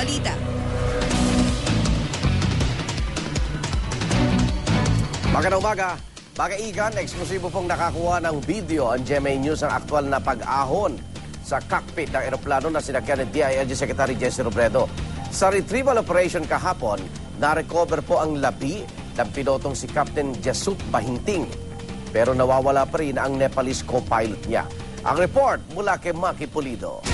balita. Magandang umaga. Bagaigan, eksklusibo pong nakakuha ng video ang GMA News ang aktwal na pag-ahon sa cockpit ng eroplano na sinakyan ni DILG Secretary Jesse Robredo. Sa retrieval operation kahapon, na-recover po ang labi ng pilotong si Captain Jesut Bahinting. Pero nawawala pa rin ang Nepalese co-pilot niya. Ang report mula kay Maki Pulido.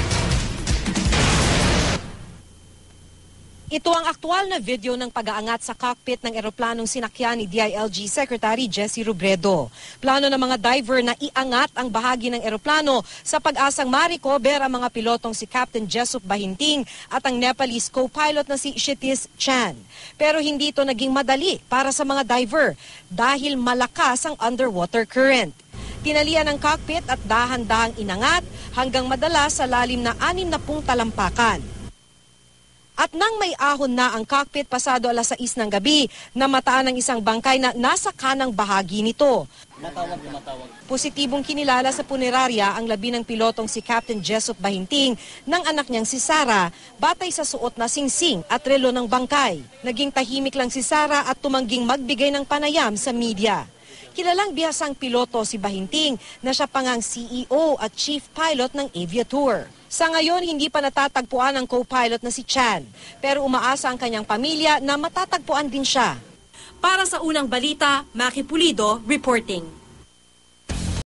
Ito ang aktwal na video ng pag-aangat sa cockpit ng eroplanong sinakyan ni DILG Secretary Jesse Robredo. Plano ng mga diver na iangat ang bahagi ng eroplano sa pag-asang ma-recover ang mga pilotong si Captain Jesut Bahinting at ang Nepalese co-pilot na si Kshitij Chan. Pero hindi ito naging madali para sa mga diver dahil malakas ang underwater current. Tinalian ang cockpit at dahan-dahang inangat hanggang madalas sa lalim na 60 talampakan. At nang may ahon na ang cockpit pasado 6:00 ng gabi, namataan ng isang bangkay na nasa kanang bahagi nito. Positibong kinilala sa punerarya ang labi ng pilotong si Captain Jesut Bahinting ng anak niyang si Sarah, batay sa suot na singsing at relo ng bangkay. Naging tahimik lang si Sarah at tumangging magbigay ng panayam sa media. Kilalang bihasang piloto si Bahinting na siya pangang CEO at Chief Pilot ng Aviatur. Sa ngayon, hindi pa natatagpuan ang co-pilot na si Chan, pero umaasa ang kanyang pamilya na matatagpuan din siya. Para sa unang balita, Maki Pulido reporting.